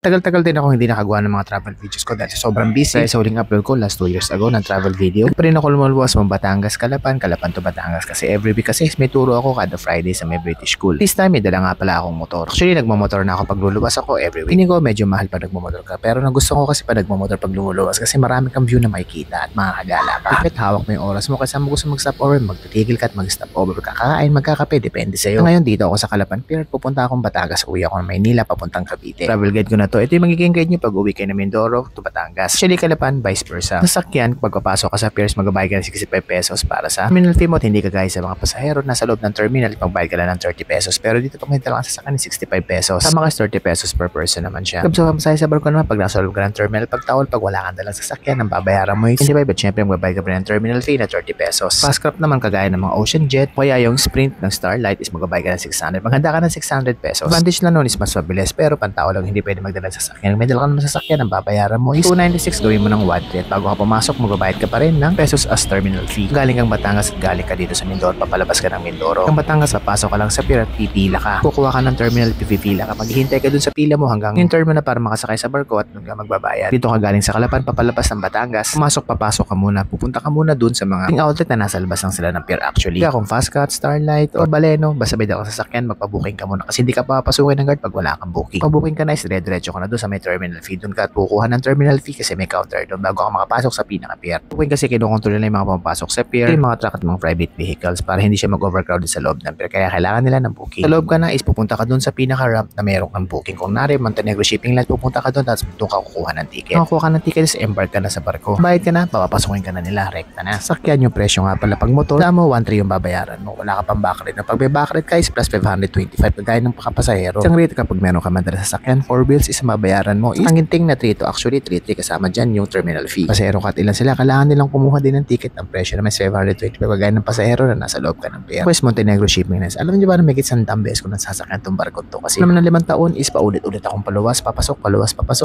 Tagal-tagal din ako hindi nakagawa ng mga travel videos ko dahil sobrang busy. Kaya sa huling upload ko last 2 years ago ng travel video, pa rin ako lumuluwas mong Batangas, Calapan to Batangas kasi every week kasi may turo ako kada Friday sa may British School. This time may dala nga pala akong motor. Actually nagmamotor na ako pag luluwas ako every week. Tingin ko medyo mahal pag nagmamotor ka, pero nagustuhan ko kasi pag nagmamotor pag lumuluwas kasi marami kang view na makikita at makakagala ka. Ipit hawak mo yung oras mo kasi mo gusto mag-stop over, magtitigil ka at mag-stop over, kakain, magkakape, depende sa'yo. Ngayon dito ako sa Calapan Pier, pupunta akong Batangas, uwi ako ng Maynila papuntang Cavite. Travel guide ko na to. Ito yung magiging guide nyo pag uwi kayo ng Mindoro to Batangas. Actually, Calapan, vice versa. Nasakyan, pagpapasok ka sa piers, magbabayad ka ng 65 pesos para sa terminal fee mo. Hindi ka gaya sa mga pasahero nasa loob ng terminal, magbayad ka lang ng 30 pesos. Pero dito pag hinta lang sa sasakyan, 65 pesos. Tama ka 30 pesos per person naman siya. Kapag sa masaya sa barko naman, pag nasa loob ka ng terminal, pag tawal, pag wala kang dalang sasakyan, ang babayaran mo yung 25, but syempre magbabayad ka pa ng terminal fee na 30 pesos. Fastcraft naman kagaya ng mga Ocean Jet, kaya yung Sprint ng Starlight is magbabayad ka ng 600. Maghanda ka ng 600 pesos. Advantage lang nun is mas mabilis, pero pantao lang hindi pwede magdala ng sasakyan. May dala ka naman sasakyan, ang babayaran mo is 296, gawin mo ng 1 bago ka pumasok, magbabayad ka pa rin ng pesos as terminal fee. Galing kang Batangas at galing ka dito sa Mindoro, papalabas ka ng Mindoro. Kang Batangas, papasok ka lang sa pier at pipila ka. Kukuha ka ng terminal, pipila ka. Maghihintay ka dun sa pila mo hanggang yung terminal para makasakay sa barko at magbabayad. Dito ka galing sa Calapan, papalabas ng Batangas. Papasok ka muna. Pupunta ka muna dun sa mga outlet na nasa labas lang sila ng pier actually. Kaya kung Fastcat, Starlight, o Baleno, basta may dala ka sasakyan, magpa-booking ka muna kasi hindi ka papasukin ng guard pag wala kang booking. Pag-booking ka na is dire-diretso ka na doon sa may terminal fee. Doon ka at kukuha ng terminal fee kasi may counter doon bago ka makapasok sa pinaka-pier. Booking kasi kinukontrol nila yung mga pumapasok sa pier, yung mga truck at mga private vehicles para hindi siya mag-overcrowded sa loob ng pier. Kaya kailangan nila ng booking. Sa loob ka na is pupunta ka doon sa pinaka-ramp na meron kang booking. Kung nari, Montenegro Shipping Line, pupunta ka doon tapos doon ka kukuha ng ticket. Kung kukuha ka ng ticket is embark ka na sa barko. Bayad ka na, papapasukin ka na nila, rekta na. Sakyan yung presyo nga pala pag motor, mo 1.3 yung babayaran mo. Wala ka pang backrate. Pag may backrate ka is plus 525 pagkaya ng pakapasahero. Isang rate kapag meron ka madala sa sakyan, 4 bills is mabayaran mo is ang ginting na 3 to actually 3 kasama dyan yung terminal fee. Pasahero ka at ilan sila, kailangan nilang kumuha din ng ticket ng presyo na may 725 pagkaya ng pasahero na nasa loob ka ng pier. West Montenegro Shipping Lines. Alam niyo ba na may kitsan tambes kung nasasakyan tong barko to kasi naman ng 5 taon is paulit-ulit akong paluwas, papasok.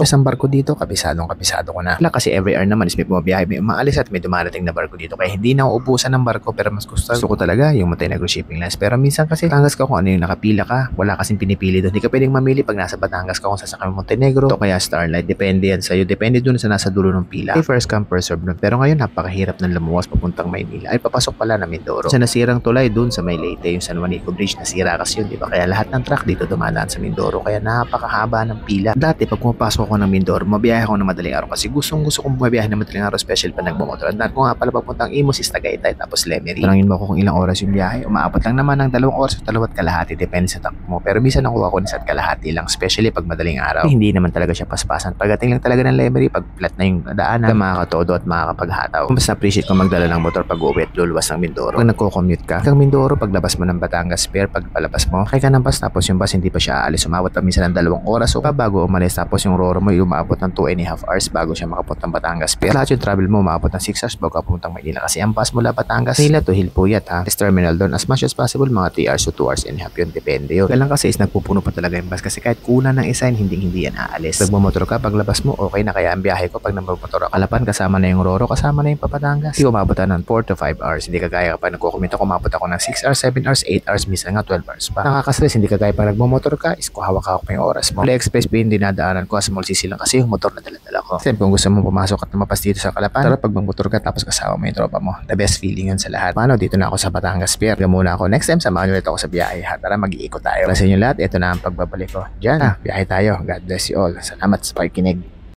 Isang barko dito, kabisado ko na. Wala kasi every hour naman is may bumabiyahe, may umaalis at may dumarating na barko dito kaya hindi na uubusan ng barko pero mas gusto ko talaga yung Montenegro Shipping Lines. Pero minsan kasi Batangas ka kung ano yung nakapila ka, wala kasing pinipili doon. Hindi ka pwedeng mamili pag nasa Batangas ka kung sasakay mo Montenegro o kaya Starlight. Depende yan sa'yo. Depende doon sa nasa dulo ng pila. Okay, first come first serve nun. Pero ngayon napakahirap ng lumuwas papuntang Maynila. Ay papasok pala na Mindoro. Sa nasirang tulay doon sa may Leyte, yung San Juanico Bridge, nasira kasi yun, di ba? Kaya lahat ng truck dito dumadaan sa Mindoro. Kaya napakahaba ng pila. Dati pag pumapasok ako ng Mindoro, mabiyahe ako ng madaling araw kasi gusto kong bumabiyahe ng madaling araw, special pa nagmamotor. At ko nga pala papuntang Imus is Tagaytay tapos Lemery. Tanungin mo ako kung ilang oras yung biyahe. Umaabot lang naman ng 2 oras o 2 kalahati. Depende sa takbo mo. Pero minsan nakuha ko ni sa kalahati lang, especially pag madaling araw. Hindi naman talaga siya paspasan. Pagdating lang talaga ng Lemery, pag flat na yung daanan, makakatodo at makakapaghataw. Kung mas na-appreciate ko magdala ng motor pag uwi at luluwas ng Mindoro. Pag nagko-commute ka, hanggang Mindoro, paglabas mo ng Batangas Pier, pag palabas mo, kaya ka ng bus tapos yung bus hindi pa siya aalis. Umabot pa minsan ng 2 oras o bago umalis tapos yung Roro mo umaabot ng 2.5 hours bago siya makapunta ng Batangas Pier. Lahat yung travel mo umaabot ng 6 hours bago ka pumunta Maynila kasi ang bus mula Batangas Manila to Hilpuyat ha. Is terminal doon as much as possible mga 3 hours to 2 hours and a half yun, depende yun. Kailan kasi is nagpupuno pa talaga yung bus kasi kahit kulang ng isa hindi yan aalis. Pag bumotor ka, paglabas mo okay na. Kaya ang biyahe ko pag nagmotor Calapan kasama na yung Roro, kasama na yung Papatangas. Hindi umabot ng 4 to 5 hours. Hindi kagaya kapag nagkukumita ko, umabot ako ng 6 hours, 7 hours, 8 hours, minsan nga 12 hours pa. Nakakastress, hindi kagaya pag nagmotor ka is hawak-hawak pa yung oras mo. Express pa yung dinadaanan ko, small CC lang kasi yung motor na dala-dala ko. Kasi kung gusto mo pumasok at mapas dito sa Calapan, tara pag magmotor ka tapos kasama mo yung tropa mo. The best feeling yun sa lahat. Paano, dito na ako sa Batangas Pier. Muna ako. Next time, samahan ulit ako sa biyahe. Tara, mag-iikot tayo. Para sa inyo lahat, ito na ang pagbabalik ko. Diyan, biyahe tayo. God bless you all. Salamat sa pakikinig.